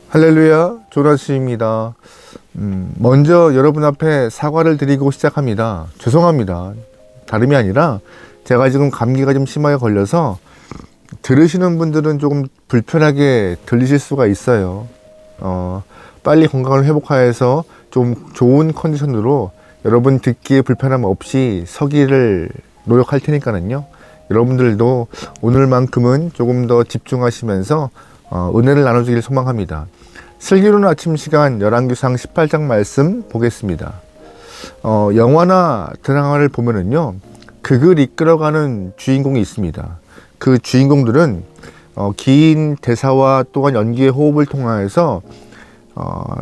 할렐루야, 조나스입니다. 먼저 여러분 앞에 사과를 드리고 시작합니다. 죄송합니다. 다름이 아니라 제가 지금 감기가 좀 심하게 걸려서 들으시는 분들은 조금 불편하게 들리실 수가 있어요. 빨리 건강을 회복하여서 좀 좋은 컨디션으로 여러분 듣기에 불편함 없이 서기를 노력할 테니까는요. 여러분들도 오늘만큼은 조금 더 집중하시면서 은혜를 나눠주길 소망합니다. 슬기로운 아침 시간 열왕기상 18장 말씀 보겠습니다. 영화나 드라마를 보면은요, 극을 이끌어가는 주인공이 있습니다. 그 주인공들은 긴 대사와 또한 연기의 호흡을 통하여서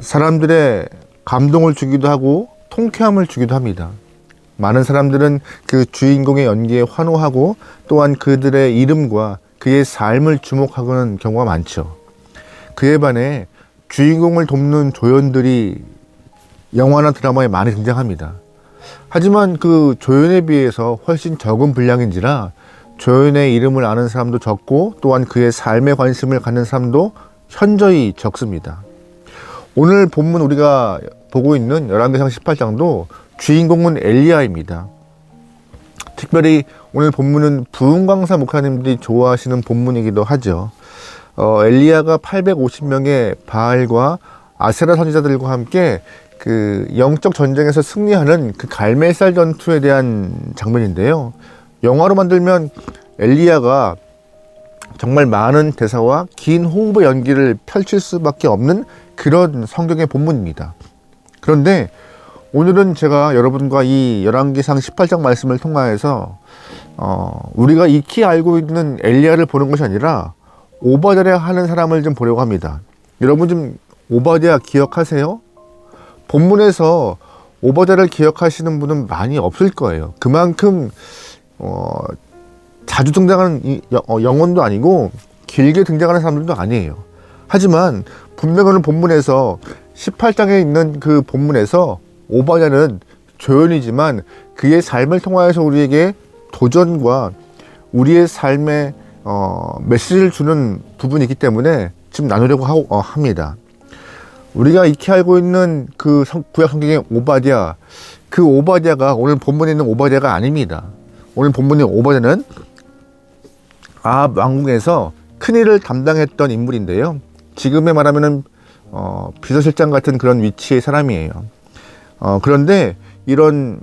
사람들의 감동을 주기도 하고 통쾌함을 주기도 합니다. 많은 사람들은 그 주인공의 연기에 환호하고 또한 그들의 이름과 그의 삶을 주목하는 경우가 많죠. 그에 반해 주인공을 돕는 조연들이 영화나 드라마에 많이 등장합니다. 하지만 그 조연에 비해서 훨씬 적은 분량인지라 조연의 이름을 아는 사람도 적고 또한 그의 삶에 관심을 갖는 사람도 현저히 적습니다. 오늘 본문 우리가 보고 있는 열왕기상 18장도 주인공은 엘리야입니다. 특별히 오늘 본문은 부흥강사 목사님들이 좋아하시는 본문이기도 하죠. 엘리야가 850명의 바알과 아세라 선지자들과 함께 그 영적 전쟁에서 승리하는 그 갈멜살 전투에 대한 장면인데요. 영화로 만들면 엘리야가 정말 많은 대사와 긴 호흡의 연기를 펼칠 수밖에 없는 그런 성경의 본문입니다. 그런데 오늘은 제가 여러분과 이 열왕기상 18장 말씀을 통하여서 우리가 익히 알고 있는 엘리야를 보는 것이 아니라 오바댜 하는 사람을 좀 보려고 합니다. 여러분 좀 오바댜 기억하세요? 본문에서 오바댜를 기억하시는 분은 많이 없을 거예요. 그만큼 자주 등장하는 영혼도 아니고 길게 등장하는 사람들도 아니에요. 하지만 분명 오늘 본문에서 18장에 있는 그 본문에서 오바댜는 조연이지만 그의 삶을 통하여서 우리에게 도전과 우리의 삶에 메시지를 주는 부분이기 때문에 지금 나누려고 합니다. 우리가 익히 알고 있는 그 구약 성경의 오바댜, 그 오바댜가 오늘 본문에 있는 오바댜가 아닙니다. 오늘 본문의 오바댜는 아합 왕궁에서 큰일을 담당했던 인물인데요. 지금에 말하면은 비서실장 같은 그런 위치의 사람이에요. 그런데 이런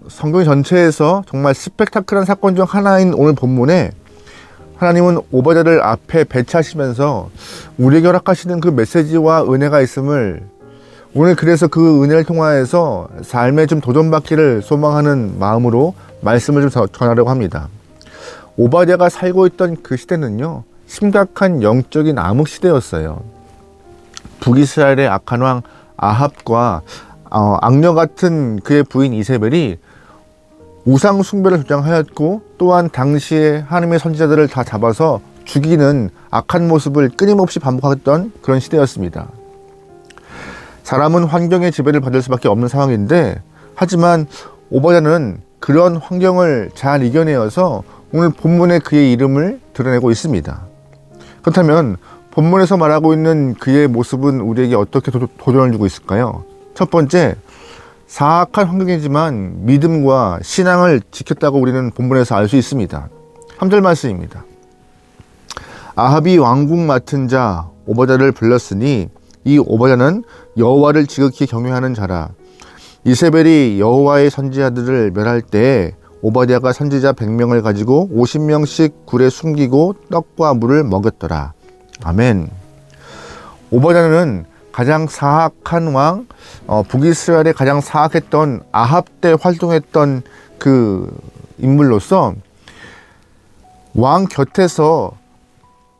성경 전체에서 정말 스펙타클한 사건 중 하나인 오늘 본문에 하나님은 오바댜를 앞에 배치하시면서 우리에게 허락하시는 그 메시지와 은혜가 있음을 오늘 그래서 그 은혜를 통하여서 삶에 좀 도전받기를 소망하는 마음으로 말씀을 좀 전하려고 합니다. 오바댜가 살고 있던 그 시대는요, 심각한 영적인 암흑 시대였어요. 북이스라엘의 악한 왕 아합과 악녀 같은 그의 부인 이세벨이 우상 숭배를 주장하였고 또한 당시에 하나님의 선지자들을 다 잡아서 죽이는 악한 모습을 끊임없이 반복했던 그런 시대였습니다. 사람은 환경의 지배를 받을 수밖에 없는 상황인데 하지만 오바댜는 그런 환경을 잘 이겨내어서 오늘 본문에 그의 이름을 드러내고 있습니다. 그렇다면 본문에서 말하고 있는 그의 모습은 우리에게 어떻게 도전을 주고 있을까요? 첫 번째, 사악한 환경이지만 믿음과 신앙을 지켰다고 우리는 본문에서 알 수 있습니다. 3절 말씀입니다. 아합이 왕궁 맡은 자 오바댜를 불렀으니 이 오바댜는 여호와를 지극히 경외하는 자라. 이세벨이 여호와의 선지자들을 멸할 때에 오바댜가 선지자 100명을 가지고 50명씩 굴에 숨기고 떡과 물을 먹였더라. 아멘. 오바댜는 가장 사악한 왕, 북이스라엘에 가장 사악했던 아합 때 활동했던 그 인물로서 왕 곁에서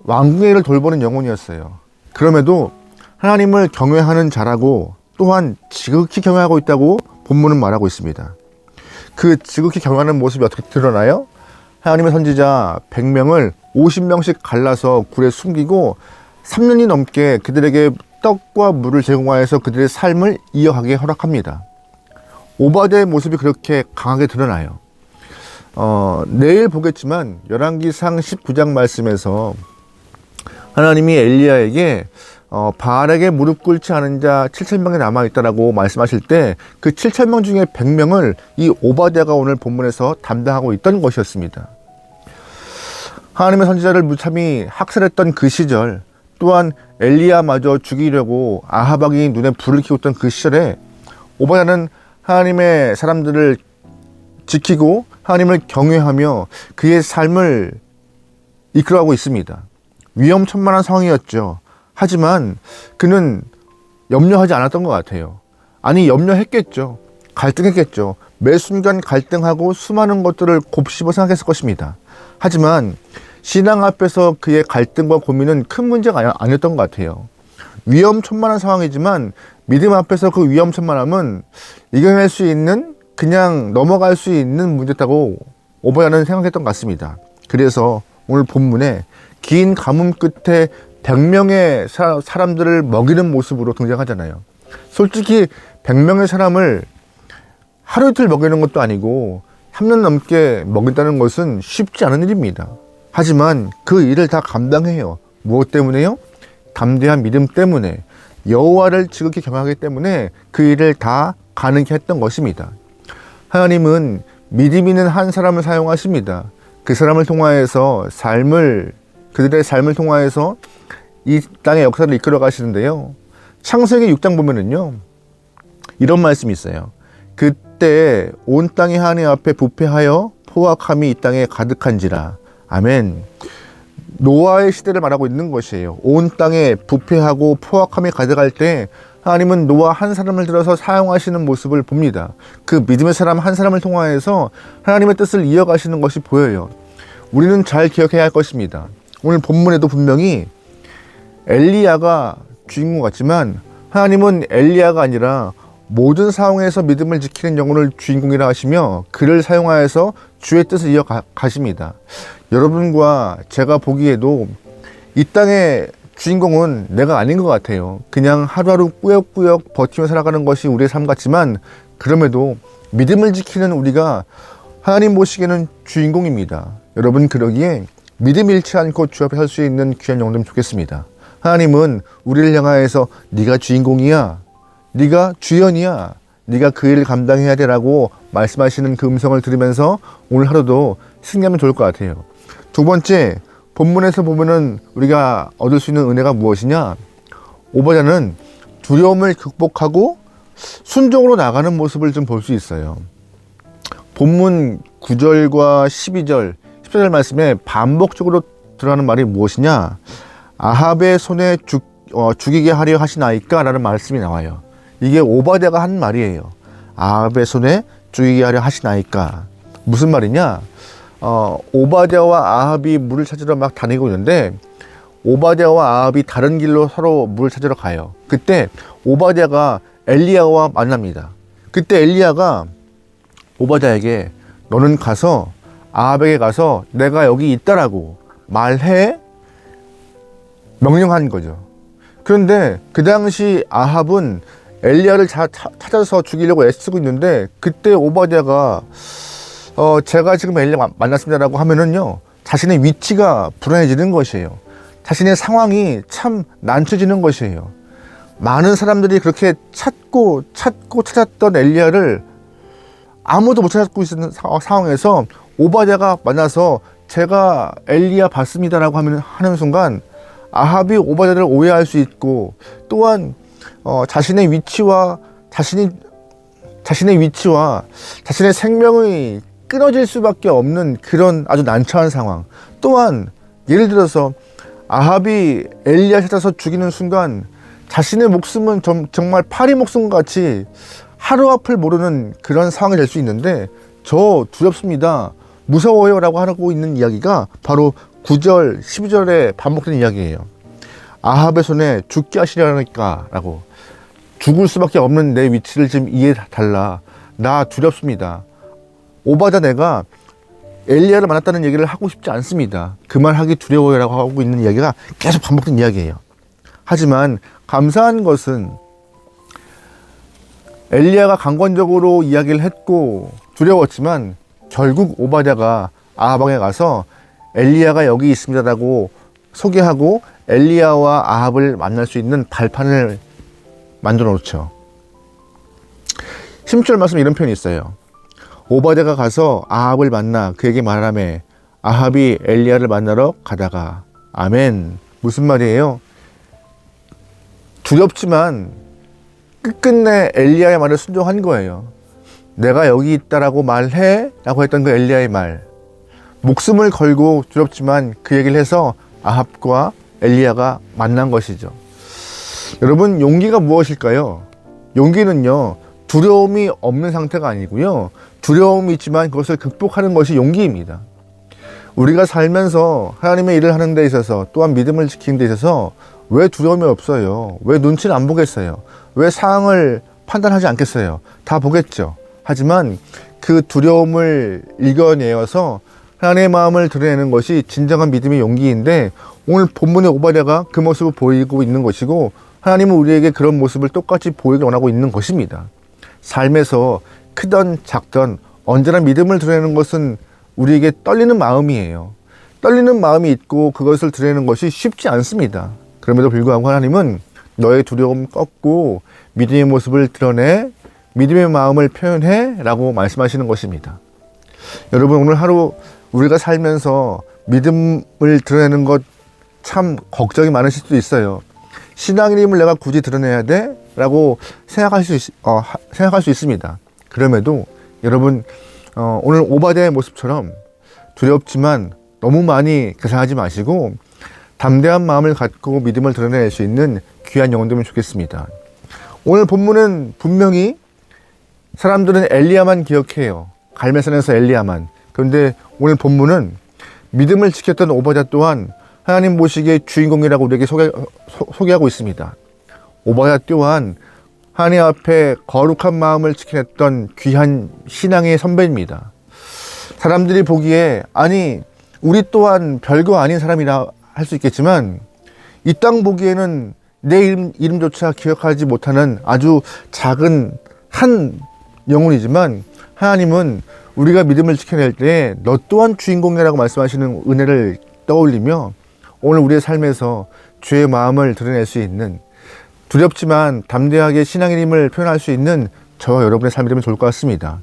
왕궁의 일을 돌보는 영혼이었어요. 그럼에도 하나님을 경외하는 자라고 또한 지극히 경외하고 있다고 본문은 말하고 있습니다. 그 지극히 경외하는 모습이 어떻게 드러나요? 하나님의 선지자 100명을 50명씩 갈라서 굴에 숨기고 3년이 넘게 그들에게 떡과 물을 제공하여서 그들의 삶을 이어가게 허락합니다. 오바댜의 모습이 그렇게 강하게 드러나요. 내일 보겠지만 열왕기상 19장 말씀에서 하나님이 엘리야에게 바알에게 무릎 꿇지 않은 자 7,000명이 남아있다라고 말씀하실 때 그 7,000명 중에 100명을 이 오바댜가 오늘 본문에서 담당하고 있던 것이었습니다. 하나님의 선지자를 무참히 학살했던 그 시절, 또한 엘리야마저 죽이려고 아합 왕이 눈에 불을 켜고 있던 그 시절에 오바댜는 하나님의 사람들을 지키고 하나님을 경외하며 그의 삶을 이끌어가고 있습니다. 위험천만한 상황이었죠. 하지만 그는 염려하지 않았던 것 같아요. 아니, 염려했겠죠. 갈등했겠죠. 매 순간 갈등하고 수많은 것들을 곱씹어 생각했을 것입니다. 하지만 신앙 앞에서 그의 갈등과 고민은 큰 문제가 아니었던 것 같아요. 위험천만한 상황이지만 믿음 앞에서 그 위험천만함은 이겨낼 수 있는, 그냥 넘어갈 수 있는 문제였다고 오바댜는 생각했던 것 같습니다. 그래서 오늘 본문에 긴 가뭄 끝에 100명의 사람들을 먹이는 모습으로 등장하잖아요. 솔직히 100명의 사람을 하루 이틀 먹이는 것도 아니고 3년 넘게 먹인다는 것은 쉽지 않은 일입니다. 하지만 그 일을 다 감당해요. 무엇 때문에요? 담대한 믿음 때문에, 여호와를 지극히 경외하기 때문에 그 일을 다 가능케 했던 것입니다. 하나님은 믿음 있는 한 사람을 사용하십니다. 그 사람을 통하여서 그들의 삶을 통하여서 이 땅의 역사를 이끌어 가시는데요. 창세기 6장 보면은요, 이런 말씀이 있어요. 그때 온 땅이 하나님 앞에 부패하여 포악함이 이 땅에 가득한지라. 아멘. 노아의 시대를 말하고 있는 것이에요. 온 땅에 부패하고 포악함이 가득할 때 하나님은 노아 한 사람을 들어서 사용하시는 모습을 봅니다. 그 믿음의 사람 한 사람을 통하여서 하나님의 뜻을 이어가시는 것이 보여요. 우리는 잘 기억해야 할 것입니다. 오늘 본문에도 분명히 엘리야가 주인공 같지만 하나님은 엘리야가 아니라 모든 상황에서 믿음을 지키는 영혼을 주인공이라 하시며 그를 사용하여서 주의 뜻을 이어가십니다. 여러분과 제가 보기에도 이 땅의 주인공은 내가 아닌 것 같아요. 그냥 하루하루 꾸역꾸역 버티며 살아가는 것이 우리의 삶 같지만 그럼에도 믿음을 지키는 우리가 하나님 보시기에는 주인공입니다. 여러분, 그러기에 믿음 잃지 않고 주 앞에 설 수 있는 귀한 영혼 되면 좋겠습니다. 하나님은 우리를 향하여서 네가 주인공이야, 네가 주연이야, 네가 그 일을 감당해야 되라고 말씀하시는 그 음성을 들으면서 오늘 하루도 승리하면 좋을 것 같아요. 두 번째, 본문에서 보면은 우리가 얻을 수 있는 은혜가 무엇이냐? 오바댜는 두려움을 극복하고 순종으로 나가는 모습을 좀 볼 수 있어요. 본문 9절과 12절, 14절 말씀에 반복적으로 들어가는 말이 무엇이냐? 아합의 손에 죽이게 하려 하시나이까? 라는 말씀이 나와요. 이게 오바댜가 한 말이에요. 아합의 손에 죽이게 하려 하시나이까? 무슨 말이냐? 오바댜와 아합이 물을 찾으러 막 다니고 있는데 오바댜와 아합이 다른 길로 서로 물을 찾으러 가요. 그때 오바댜가 엘리야와 만납니다. 그때 엘리야가 오바댜에게 너는 가서 아합에게 가서 내가 여기 있다라고 말해, 명령한 거죠. 그런데 그 당시 아합은 엘리야를 찾아서 죽이려고 애쓰고 있는데 그때 오바댜가 제가 지금 엘리야 만났습니다라고 하면은요, 자신의 위치가 불안해지는 것이에요. 자신의 상황이 참 난처해지는 것이에요. 많은 사람들이 그렇게 찾았던 엘리야를 아무도 못 찾고 있는 상황에서 오바댜가 만나서 제가 엘리야 봤습니다라고 하는 순간 아합이 오바댜를 오해할 수 있고, 또한 자신의 위치와 자신의 생명이 끊어질 수밖에 없는 그런 아주 난처한 상황. 또한 예를 들어서 아합이 엘리야 찾아서 죽이는 순간 자신의 목숨은 정말 파리 목숨과 같이 하루 앞을 모르는 그런 상황이 될 수 있는데, 저 두렵습니다, 무서워요 라고 하고 있는 이야기가 바로 9절, 12절에 반복되는 이야기예요. 아합의 손에 죽게 하시려니까 라고, 죽을 수밖에 없는 내 위치를 지금 이해달라, 나 두렵습니다, 오바댜 내가 엘리야를 만났다는 얘기를 하고 싶지 않습니다, 그 말 하기 두려워요 라고 하고 있는 이야기가 계속 반복된 이야기예요. 하지만 감사한 것은 엘리야가 강권적으로 이야기를 했고 두려웠지만 결국 오바댜가 아합에게 가서 엘리야가 여기 있습니다라고 소개하고 엘리야와 아합을 만날 수 있는 발판을 만들어 놓죠. 16절 말씀 이런 표현이 있어요. 오바댜가 가서 아합을 만나 그에게 말하매 아합이 엘리야를 만나러 가다가. 아멘. 무슨 말이에요? 두렵지만 끝끝내 엘리야의 말을 순종한 거예요. 내가 여기 있다라고 말해 라고 했던 그 엘리야의 말, 목숨을 걸고 두렵지만 그 얘기를 해서 아합과 엘리야가 만난 것이죠. 여러분, 용기가 무엇일까요? 용기는요, 두려움이 없는 상태가 아니고요, 두려움이 있지만 그것을 극복하는 것이 용기입니다. 우리가 살면서 하나님의 일을 하는 데 있어서, 또한 믿음을 지키는 데 있어서 왜 두려움이 없어요? 왜 눈치를 안 보겠어요? 왜 상황을 판단하지 않겠어요? 다 보겠죠. 하지만 그 두려움을 이겨내어서 하나님의 마음을 드러내는 것이 진정한 믿음의 용기인데, 오늘 본문의 오바댜가 그 모습을 보이고 있는 것이고, 하나님은 우리에게 그런 모습을 똑같이 보이길 원하고 있는 것입니다. 삶에서 크던 작던 언제나 믿음을 드러내는 것은 우리에게 떨리는 마음이에요. 떨리는 마음이 있고 그것을 드러내는 것이 쉽지 않습니다. 그럼에도 불구하고 하나님은 너의 두려움 꺾고 믿음의 모습을 드러내, 믿음의 마음을 표현해 라고 말씀하시는 것입니다. 여러분, 오늘 하루 우리가 살면서 믿음을 드러내는 것 참 걱정이 많으실 수도 있어요. 신앙의 힘을 내가 굳이 드러내야 돼? 라고 생각할 수 있습니다. 그럼에도 여러분, 오늘 오바댜의 모습처럼 두렵지만 너무 많이 계산하지 마시고 담대한 마음을 갖고 믿음을 드러낼 수 있는 귀한 영혼 되면 좋겠습니다. 오늘 본문은 분명히 사람들은 엘리야만 기억해요. 갈멜산에서 엘리야만. 그런데 오늘 본문은 믿음을 지켰던 오바댜 또한 하나님 보시기에 주인공이라고 우리에게 소개하고 있습니다. 오바댜 또한 하나님 앞에 거룩한 마음을 지켜냈던 귀한 신앙의 선배입니다. 사람들이 보기에, 아니, 우리 또한 별거 아닌 사람이라 할 수 있겠지만 이 땅 보기에는 내 이름조차 기억하지 못하는 아주 작은 한 영혼이지만, 하나님은 우리가 믿음을 지켜낼 때 너 또한 주인공이라고 말씀하시는 은혜를 떠올리며 오늘 우리의 삶에서 주의 마음을 드러낼 수 있는, 두렵지만 담대하게 신앙의 힘을 표현할 수 있는 저와 여러분의 삶이 되면 좋을 것 같습니다.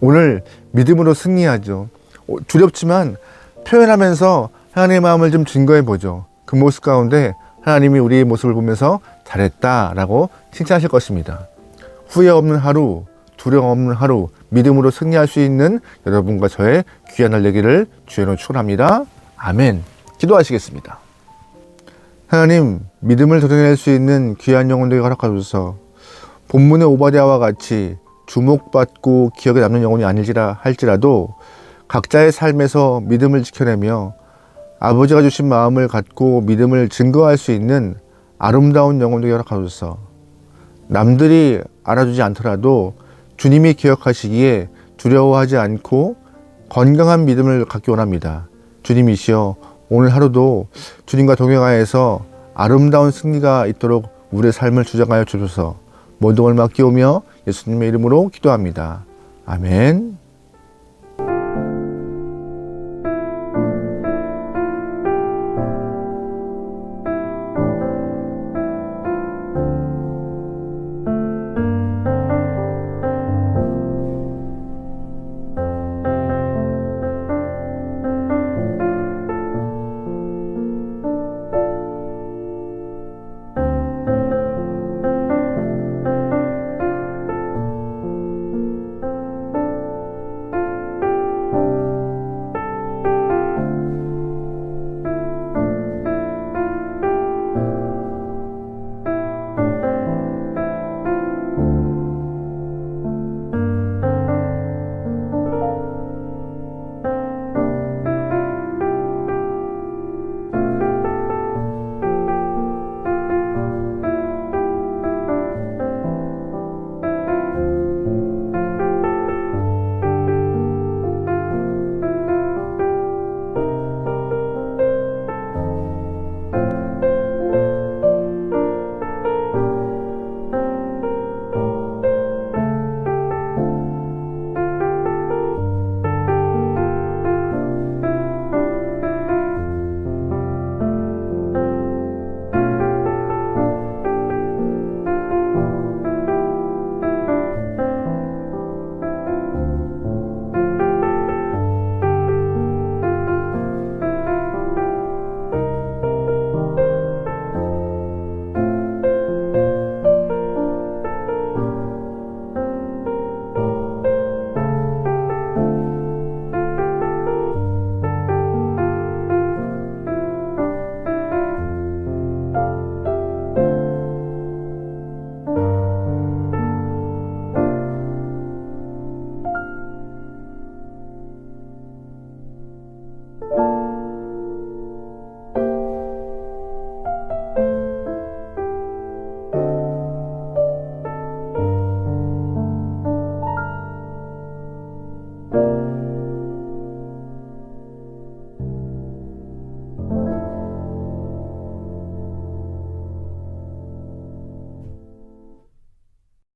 오늘 믿음으로 승리하죠. 두렵지만 표현하면서 하나님의 마음을 좀 증거해 보죠. 그 모습 가운데 하나님이 우리의 모습을 보면서 잘했다라고 칭찬하실 것입니다. 후회 없는 하루, 두려움 없는 하루, 믿음으로 승리할 수 있는 여러분과 저의 귀한 날 되기를 주의로 축원합니다. 아멘. 기도하시겠습니다. 하나님, 믿음을 드러낼 수 있는 귀한 영혼 되게 허락하소서. 본문의 오바댜와 같이 주목받고 기억에 남는 영혼이 아닐지라 할지라도 각자의 삶에서 믿음을 지켜내며 아버지가 주신 마음을 갖고 믿음을 증거할 수 있는 아름다운 영혼 되게 허락하소서. 남들이 알아주지 않더라도 주님이 기억하시기에 두려워하지 않고 건강한 믿음을 갖기 원합니다. 주님이시여, 오늘 하루도 주님과 동행하여서 아름다운 승리가 있도록 우리의 삶을 주장하여 주소서. 모든 걸 맡기오며 예수님의 이름으로 기도합니다. 아멘.